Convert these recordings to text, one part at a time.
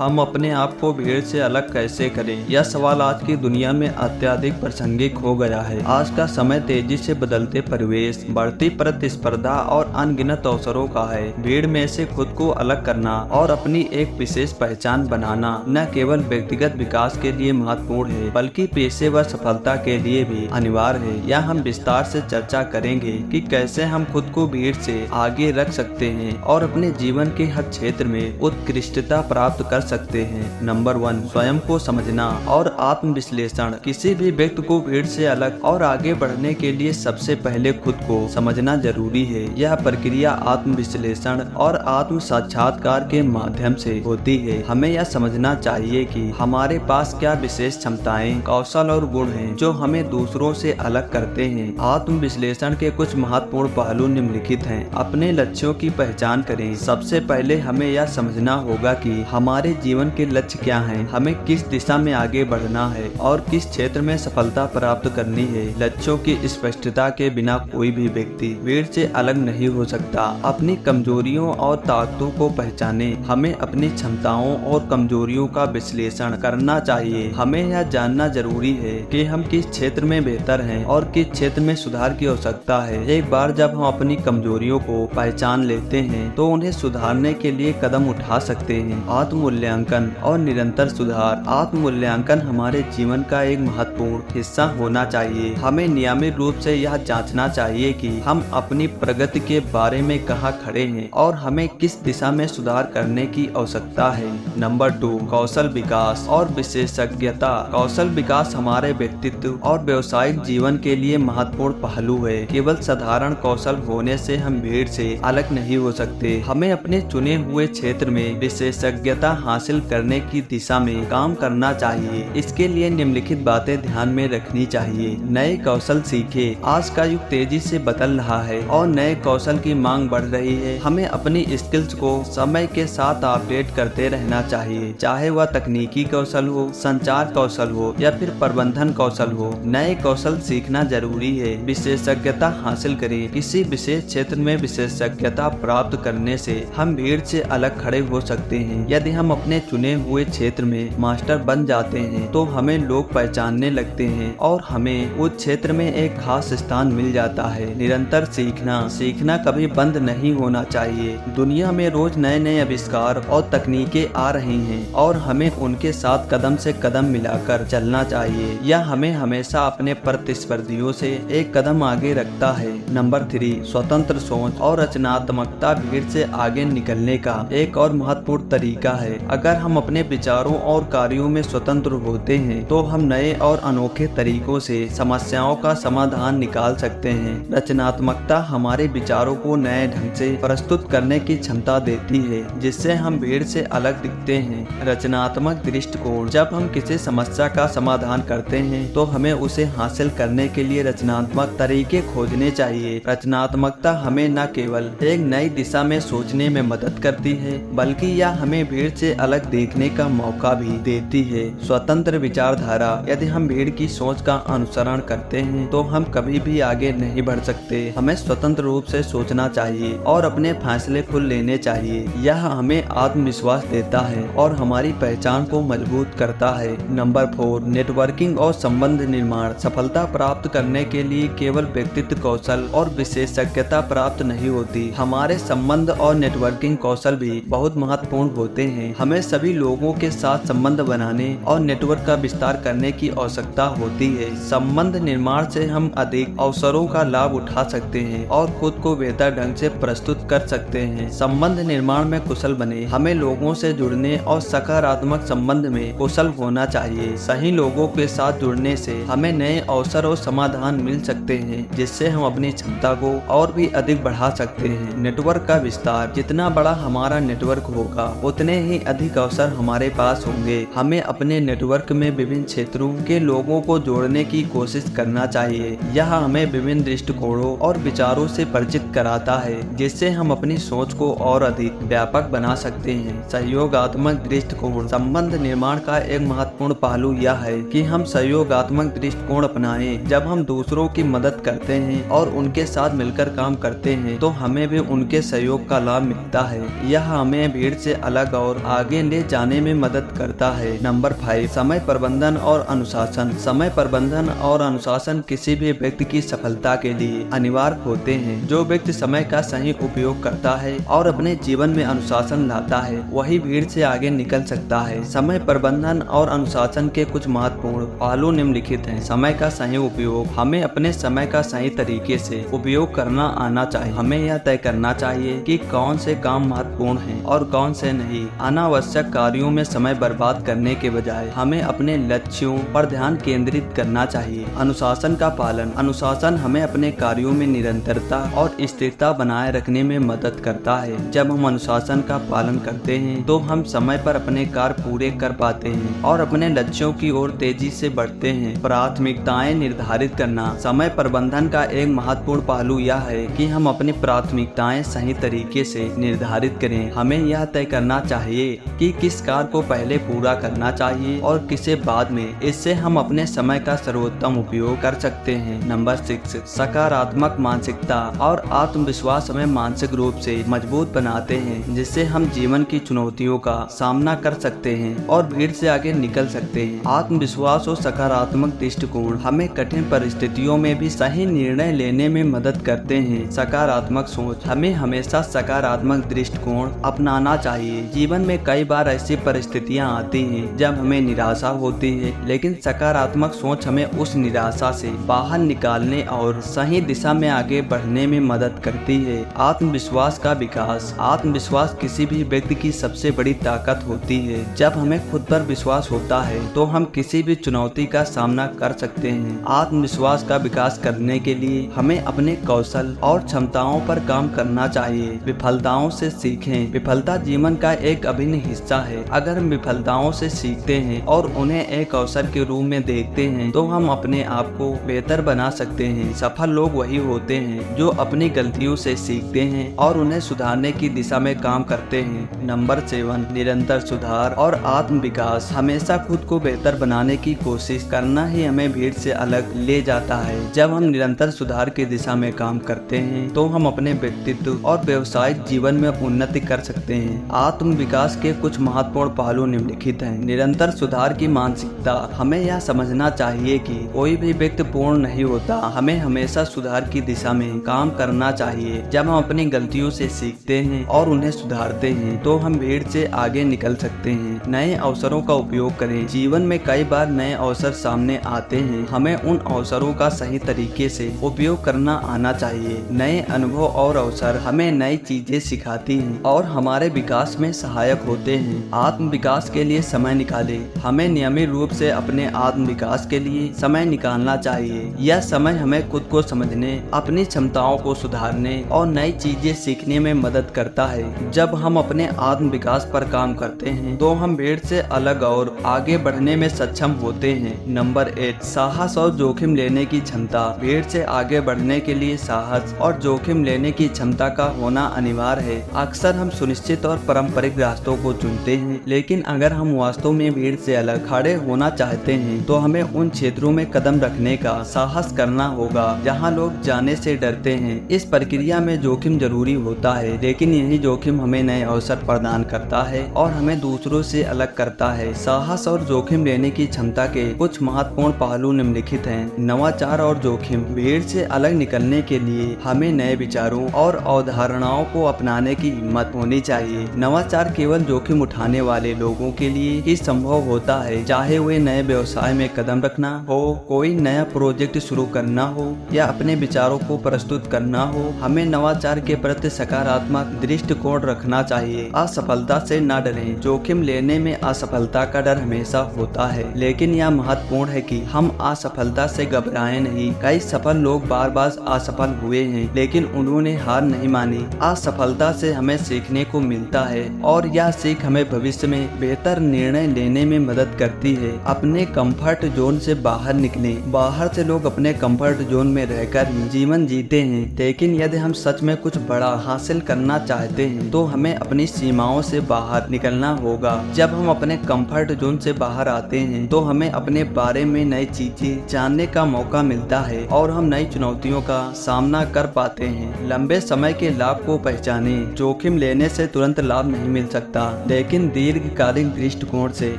हम अपने आप को भीड़ से अलग कैसे करें? यह सवाल आज की दुनिया में अत्यधिक प्रासंगिक हो गया है। आज का समय तेजी से बदलते परिवेश, बढ़ती प्रतिस्पर्धा और अनगिनत अवसरों का है। भीड़ में से खुद को अलग करना और अपनी एक विशेष पहचान बनाना न केवल व्यक्तिगत विकास के लिए महत्वपूर्ण है, बल्कि पेशेवर सफलता के लिए भी अनिवार्य है। यह हम विस्तार से चर्चा करेंगे कि कैसे हम खुद को भीड़ से आगे रख सकते हैं और अपने जीवन के हर क्षेत्र में उत्कृष्टता प्राप्त कर सकते हैं। नंबर 1, स्वयं को समझना और आत्मविश्लेषण। किसी भी व्यक्ति को भीड़ से अलग और आगे बढ़ने के लिए सबसे पहले खुद को समझना जरूरी है। यह प्रक्रिया आत्मविश्लेषण और आत्म साक्षात्कार के माध्यम से होती है। हमें यह समझना चाहिए कि हमारे पास क्या विशेष क्षमताएं, कौशल और गुण हैं जो हमें दूसरों से अलग करते हैं। आत्मविश्लेषण के कुछ महत्वपूर्ण पहलू निम्नलिखित हैं। अपने लक्ष्यों की पहचान करें। सबसे पहले हमें यह समझना होगा कि हमारे जीवन के लक्ष्य क्या हैं, हमें किस दिशा में आगे बढ़ना है और किस क्षेत्र में सफलता प्राप्त करनी है। लक्ष्यों की स्पष्टता के बिना कोई भी व्यक्ति भीड़ से अलग नहीं हो सकता। अपनी कमजोरियों और ताकतों को पहचाने। हमें अपनी क्षमताओं और कमजोरियों का विश्लेषण करना चाहिए। हमें यह जानना जरूरी है कि हम किस क्षेत्र में बेहतर हैं और किस क्षेत्र में सुधार की आवश्यकता है। एक बार जब हम अपनी कमजोरियों को पहचान लेते हैं तो उन्हें सुधारने के लिए कदम उठा सकते हैं। आत्म-मूल्यांकन और निरंतर सुधार। आत्म-मूल्यांकन हमारे जीवन का एक महत्वपूर्ण हिस्सा होना चाहिए। हमें नियमित रूप से यह जांचना चाहिए कि हम अपनी प्रगति के बारे में कहां खड़े हैं और हमें किस दिशा में सुधार करने की आवश्यकता है। नंबर 2, कौशल विकास और विशेषज्ञता। कौशल विकास हमारे व्यक्तित्व और व्यवसायिक जीवन के लिए महत्वपूर्ण पहलू है। केवल साधारण कौशल होने से हम भीड़ से अलग नहीं हो सकते। हमें अपने चुने हुए क्षेत्र में विशेषज्ञता हासिल करने की दिशा में काम करना चाहिए। इसके लिए निम्नलिखित बातें ध्यान में रखनी चाहिए। नए कौशल सीखे। आज का युग तेजी से बदल रहा है और नए कौशल की मांग बढ़ रही है। हमें अपनी स्किल्स को समय के साथ अपडेट करते रहना चाहिए, चाहे वह तकनीकी कौशल हो, संचार कौशल हो या फिर प्रबंधन कौशल हो। नए कौशल सीखना जरूरी है। विशेषज्ञता हासिल करें। किसी विशेष क्षेत्र में विशेषज्ञता प्राप्त करने से हम भीड़ से अलग खड़े हो सकते हैं। यदि हम अपने चुने हुए क्षेत्र में मास्टर बन जाते हैं तो हमें लोग पहचानने लगते हैं और हमें उस क्षेत्र में एक खास स्थान मिल जाता है। निरंतर सीखना कभी बंद नहीं होना चाहिए। दुनिया में रोज नए नए आविष्कार और तकनीकें आ रही हैं और हमें उनके साथ कदम से कदम मिलाकर चलना चाहिए। यह हमें हमेशा अपने प्रतिस्पर्धियों से एक कदम आगे रखता है। नंबर 3, स्वतंत्र सोच और रचनात्मकता। भीड़ से आगे निकलने का एक और महत्वपूर्ण तरीका है। अगर हम अपने विचारों और कार्यों में स्वतंत्र होते हैं तो हम नए और अनोखे तरीकों से समस्याओं का समाधान निकाल सकते हैं। रचनात्मकता हमारे विचारों को नए ढंग से प्रस्तुत करने की क्षमता देती है, जिससे हम भीड़ से अलग दिखते हैं। रचनात्मक दृष्टिकोण। जब हम किसी समस्या का समाधान करते हैं तो हमें उसे हासिल करने के लिए रचनात्मक तरीके खोजने चाहिए। रचनात्मकता हमें न केवल एक नई दिशा में सोचने में मदद करती है, बल्कि यह हमें भीड़ से अलग देखने का मौका भी देती है। स्वतंत्र विचारधारा। यदि हम भीड़ की सोच का अनुसरण करते हैं तो हम कभी भी आगे नहीं बढ़ सकते। हमें स्वतंत्र रूप से सोचना चाहिए और अपने फैसले खुद लेने चाहिए। यह हमें आत्मविश्वास देता है और हमारी पहचान को मजबूत करता है। नंबर 4, नेटवर्किंग और संबंध निर्माण। सफलता प्राप्त करने के लिए केवल व्यक्तित्व कौशल और विशेषज्ञता प्राप्त नहीं होती, हमारे संबंध और नेटवर्किंग कौशल भी बहुत महत्वपूर्ण होते हैं। हमें सभी लोगों के साथ संबंध बनाने और नेटवर्क का विस्तार करने की आवश्यकता होती है। संबंध निर्माण से हम अधिक अवसरों का लाभ उठा सकते हैं और खुद को बेहतर ढंग से प्रस्तुत कर सकते हैं। संबंध निर्माण में कुशल बने। हमें लोगों से जुड़ने और सकारात्मक संबंध में कुशल होना चाहिए। सही लोगों के साथ जुड़ने से हमें नए अवसर और समाधान मिल सकते हैं, जिससे हम अपनी क्षमता को और भी अधिक बढ़ा सकते हैं। नेटवर्क का विस्तार। जितना बड़ा हमारा नेटवर्क होगा उतने ही अधिक अवसर हमारे पास होंगे। हमें अपने नेटवर्क में विभिन्न क्षेत्रों के लोगों को जोड़ने की कोशिश करना चाहिए। यह हमें विभिन्न दृष्टिकोणों और विचारों से परिचित कराता है, जिससे हम अपनी सोच को और अधिक व्यापक बना सकते हैं। सहयोगात्मक दृष्टिकोण। संबंध निर्माण का एक महत्वपूर्ण पहलू यह है कि हम सहयोगात्मक दृष्टिकोण अपनाएं। जब हम दूसरों की मदद करते हैं और उनके साथ मिलकर काम करते हैं तो हमें भी उनके सहयोग का लाभ मिलता है। यह हमें भीड़ से अलग और आगे आगे ले जाने में मदद करता है। नंबर 5, समय प्रबंधन और अनुशासन। समय प्रबंधन और अनुशासन किसी भी व्यक्ति की सफलता के लिए अनिवार्य होते हैं। जो व्यक्ति समय का सही उपयोग करता है और अपने जीवन में अनुशासन लाता है, वही भीड़ से आगे निकल सकता है। समय प्रबंधन और अनुशासन के कुछ महत्वपूर्ण पहलू निम्नलिखित हैं। समय का सही उपयोग। हमें अपने समय का सही तरीके से उपयोग करना आना चाहिए। हमें यह तय करना चाहिए कि कौन से काम महत्वपूर्ण हैं और कौन से नहीं। अनावश्यक कार्यों में समय बर्बाद करने के बजाय हमें अपने लक्ष्यों पर ध्यान केंद्रित करना चाहिए। अनुशासन का पालन। अनुशासन हमें अपने कार्यों में निरंतरता और स्थिरता बनाए रखने में मदद करता है। जब हम अनुशासन का पालन करते हैं तो हम समय पर अपने कार्य पूरे कर पाते हैं और अपने लक्ष्यों की ओर तेजी से बढ़ते हैं। प्राथमिकताएं निर्धारित करना। समय प्रबंधन का एक महत्वपूर्ण पहलू यह है कि हम अपनी प्राथमिकताएं सही तरीके से निर्धारित करें। हमें यह तय करना चाहिए कि किस कार्य को पहले पूरा करना चाहिए और किसे बाद में। इससे हम अपने समय का सर्वोत्तम उपयोग कर सकते हैं। नंबर 6, सकारात्मक मानसिकता और आत्मविश्वास हमें मानसिक रूप से मजबूत बनाते हैं, जिससे हम जीवन की चुनौतियों का सामना कर सकते हैं और भीड़ से आगे निकल सकते हैं। आत्मविश्वास और सकारात्मक दृष्टिकोण हमें कठिन परिस्थितियों में भी सही निर्णय लेने में मदद करते हैं। सकारात्मक सोच। हमें हमेशा सकारात्मक दृष्टिकोण अपनाना चाहिए। जीवन में कई बार ऐसी परिस्थितियां आती हैं जब हमें निराशा होती है, लेकिन सकारात्मक सोच हमें उस निराशा से बाहर निकालने और सही दिशा में आगे बढ़ने में मदद करती है। आत्मविश्वास का विकास। आत्मविश्वास किसी भी व्यक्ति की सबसे बड़ी ताकत होती है। जब हमें खुद पर विश्वास होता है तो हम किसी भी चुनौती का सामना कर सकते हैं। आत्मविश्वास का विकास करने के लिए हमें अपने कौशल और क्षमताओं पर काम करना चाहिए। विफलताओं से सीखें। विफलता जीवन का एक अभिन्न हिस्सा है। अगर हम विफलताओं से सीखते हैं और उन्हें एक अवसर के रूप में देखते हैं तो हम अपने आप को बेहतर बना सकते हैं। सफल लोग वही होते हैं जो अपनी गलतियों से सीखते हैं और उन्हें सुधारने की दिशा में काम करते हैं। नंबर 7, निरंतर सुधार और आत्म विकास। हमेशा खुद को बेहतर बनाने की कोशिश करना ही हमें भीड़ से अलग ले जाता है। जब हम निरंतर सुधार की दिशा में काम करते हैं तो हम अपने व्यक्तित्व और व्यवसायिक जीवन में उन्नति कर सकते हैं। आत्म विकास के कुछ महत्वपूर्ण पहलू निम्नलिखित हैं। निरंतर सुधार की मानसिकता। हमें यह समझना चाहिए कि कोई भी व्यक्ति पूर्ण नहीं होता। हमें हमेशा सुधार की दिशा में काम करना चाहिए। जब हम अपनी गलतियों से सीखते हैं और उन्हें सुधारते हैं तो हम भीड़ से आगे निकल सकते हैं। नए अवसरों का उपयोग करें। जीवन में कई बार नए अवसर सामने आते हैं। हमें उन अवसरों का सही तरीके से उपयोग करना आना चाहिए। नए अनुभव और अवसर हमें नई चीजें सिखाती हैं और हमारे विकास में सहायक होते हैं। आत्म विकास के लिए समय निकालें। हमें नियमित रूप से अपने आत्म विकास के लिए समय निकालना चाहिए। यह समय हमें खुद को समझने, अपनी क्षमताओं को सुधारने और नई चीजें सीखने में मदद करता है। जब हम अपने आत्म विकास पर काम करते हैं तो हम भीड़ से अलग और आगे बढ़ने में सक्षम होते हैं। नंबर 8, साहस और जोखिम लेने की क्षमता। भीड़ से आगे बढ़ने के लिए साहस और जोखिम लेने की क्षमता का होना अनिवार्य है। अक्सर हम सुनिश्चित और पारंपरिक रास्तों को चुनते हैं, लेकिन अगर हम वास्तव में भीड़ से अलग खड़े होना चाहते हैं तो हमें उन क्षेत्रों में कदम रखने का साहस करना होगा जहां लोग जाने से डरते हैं। इस प्रक्रिया में जोखिम जरूरी होता है, लेकिन यही जोखिम हमें नए अवसर प्रदान करता है और हमें दूसरों से अलग करता है। साहस और जोखिम लेने की क्षमता के कुछ महत्वपूर्ण पहलू निम्नलिखित हैं। नवाचार और जोखिम। भीड़ से अलग निकलने के लिए हमें नए विचारों और अवधारणाओं को अपनाने की हिम्मत होनी चाहिए। नवाचार केवल जोखिम उठाने वाले लोगों के लिए ही संभव होता है, चाहे वे नए व्यवसाय में कदम रखना हो, कोई नया प्रोजेक्ट शुरू करना हो या अपने विचारों को प्रस्तुत करना हो। हमें नवाचार के प्रति सकारात्मक दृष्टिकोण रखना चाहिए। असफलता से न डरें। जोखिम लेने में असफलता का डर हमेशा होता है, लेकिन यह महत्वपूर्ण है कि हम असफलता से घबराएं नहीं। कई सफल लोग बार बार असफल हुए हैं, लेकिन उन्होंने हार नहीं मानी। असफलता से हमें सीखने को मिलता है और यह सीख हमें भविष्य में बेहतर निर्णय लेने में मदद करती है। अपने कंफर्ट जोन से बाहर निकलें। बाहर से लोग अपने कंफर्ट जोन में रहकर ही जीवन जीते हैं, लेकिन यदि हम सच में कुछ बड़ा हासिल करना चाहते हैं तो हमें अपनी सीमाओं से बाहर निकलना होगा। जब हम अपने कंफर्ट जोन से बाहर आते हैं तो हमें अपने बारे में नई चीजें जानने का मौका मिलता है और हम नई चुनौतियों का सामना कर पाते हैं। लंबे समय के लाभ को पहचानें। जोखिम लेने से तुरंत लाभ नहीं मिल सकता, लेकिन दीर्घकालीन दृष्टिकोण से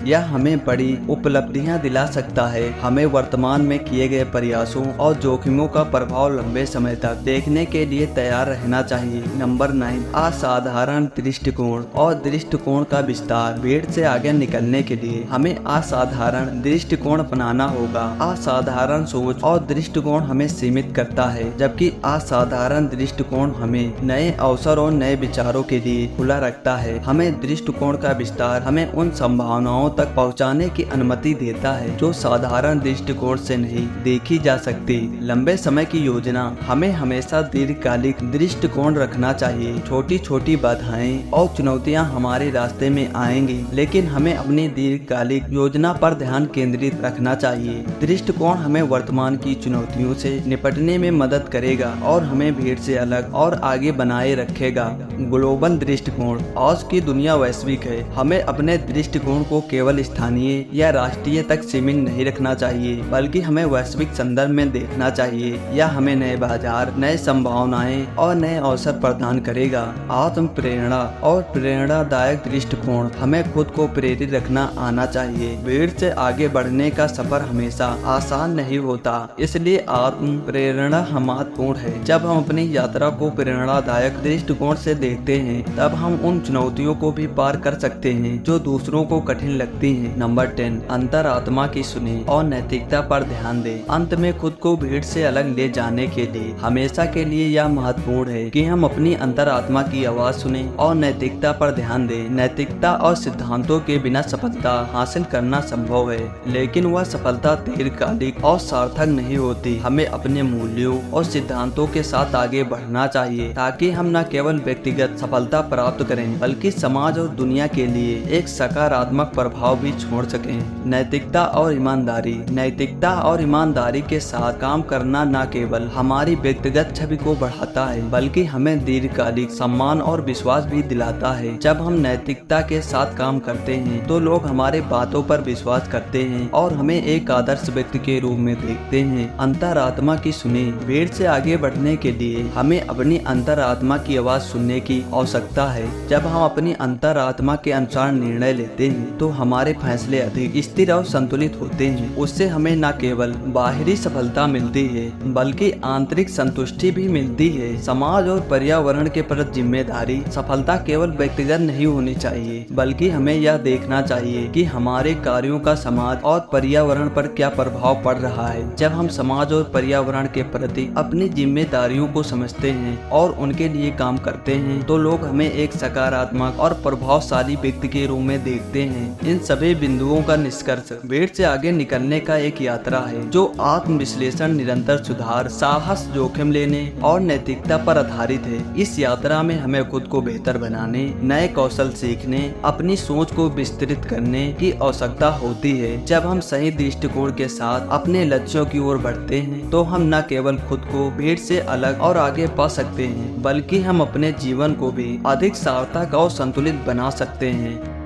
यह हमें बड़ी उपलब्धियां दिला सकता है। हमें वर्तमान में किए गए प्रयासों और जोखिमों का प्रभाव लंबे समय तक देखने के लिए तैयार रहना चाहिए। नंबर 9, असाधारण दृष्टिकोण और दृष्टिकोण का विस्तार। भीड़ से आगे निकलने के लिए हमें असाधारण दृष्टिकोण अपनाना होगा। असाधारण सोच और दृष्टिकोण हमें सीमित करता है, जबकि असाधारण दृष्टिकोण हमें नए अवसर और नए विचारों के लिए खुला रखता है। हमें दृष्टिकोण का विस्तार हमें उन संभावनाओं तक पहुंचाने की अनुमति देता है जो साधारण दृष्टिकोण से नहीं देखी जा सकती। लंबे समय की योजना हमें हमेशा दीर्घकालिक दृष्टिकोण रखना चाहिए। छोटी छोटी बाधाएं और चुनौतियां हमारे रास्ते में आएंगी, लेकिन हमें अपनी दीर्घकालिक योजना पर ध्यान केंद्रित रखना चाहिए। दृष्टिकोण हमें वर्तमान की चुनौतियों से निपटने में मदद करेगा और हमें भीड़ से अलग और आगे बनाए रखेगा। ग्लोबल दृष्टिकोण। आज की दुनिया वैश्विक है। हमें अपने दृष्टिकोण को केवल स्थानीय या राष्ट्रीय तक सीमित नहीं रखना चाहिए, बल्कि हमें वैश्विक संदर्भ में देखना चाहिए। यह हमें नए बाजार, नए संभावनाएं और नए अवसर प्रदान करेगा। आत्म प्रेरणा और प्रेरणादायक दृष्टिकोण। हमें खुद को प्रेरित रखना आना चाहिए। भीड़ से आगे बढ़ने का सफर हमेशा आसान नहीं होता, इसलिए आत्म प्रेरणा महत्वपूर्ण है। जब हम अपनी यात्रा को प्रेरणादायक दृष्टिकोण से देखते हैं, तब हम उन चुनौतियों को भी पार कर सकते हैं जो दूसरों को कठिन लगती हैं। नंबर 10, अंतरात्मा की सुने और नैतिकता पर ध्यान दें। अंत में खुद को भीड़ से अलग ले जाने के लिए हमेशा के लिए यह महत्वपूर्ण है कि हम अपनी अंतरात्मा की आवाज सुने और नैतिकता पर ध्यान दें। नैतिकता और सिद्धांतों के बिना सफलता हासिल करना संभव है, लेकिन वह सफलता दीर्घकालिक और सार्थक नहीं होती। हमें अपने मूल्यों और सिद्धांतों के साथ आगे बढ़ना चाहिए, ताकि हम न केवल व्यक्तिगत सफलता प्राप्त करें, बल्कि समाज और दुनिया के लिए एक सकारात्मक प्रभाव भी छोड़ सकें। नैतिकता और ईमानदारी। नैतिकता और ईमानदारी के साथ काम करना न केवल हमारी व्यक्तिगत छवि को बढ़ाता है, बल्कि हमें दीर्घकालिक सम्मान और विश्वास भी दिलाता है। जब हम नैतिकता के साथ काम करते हैं, तो लोग हमारे बातों पर विश्वास करते हैं और हमें एक आदर्श व्यक्ति के रूप में देखते हैं। अंतरात्मा की सुने। भीड़ से आगे बढ़ने के लिए हमें अपनी अंतरात्मा की आवाज सुनने की आवश्यकता है। जब हम अपनी अंतरात्मा के अनुसार निर्णय लेते हैं, तो हमारे फैसले अधिक स्थिर और संतुलित होते हैं। उससे हमें न केवल बाहरी सफलता मिलती है, बल्कि आंतरिक संतुष्टि भी मिलती है। समाज और पर्यावरण के प्रति जिम्मेदारी। सफलता केवल व्यक्तिगत नहीं होनी चाहिए, बल्कि हमें यह देखना चाहिए कि हमारे कार्यों का समाज और पर्यावरण पर क्या प्रभाव पड़ रहा है। जब हम समाज और पर्यावरण के प्रति अपनी जिम्मेदारियों को समझते हैं और उनके लिए काम करते हैं, तो लोग हमें एक सकारात्मक और प्रभावशाली व्यक्ति के रूप में देखते हैं। इन सभी बिंदुओं का निष्कर्ष भीड़ से आगे निकलने का एक यात्रा है, जो आत्म विश्लेषण, निरंतर सुधार, साहस, जोखिम लेने और नैतिकता पर आधारित है। इस यात्रा में हमें खुद को बेहतर बनाने, नए कौशल सीखने, अपनी सोच को विस्तृत करने की आवश्यकता होती है। जब हम सही दृष्टिकोण के साथ अपने लक्ष्यों की ओर बढ़ते हैं, तो हम न केवल खुद को भीड़ से अलग और आगे पा सकते हैं, बल्कि हम अपने जीवन को भी अधिक सार्थक और संतुलित बना सकते हैं।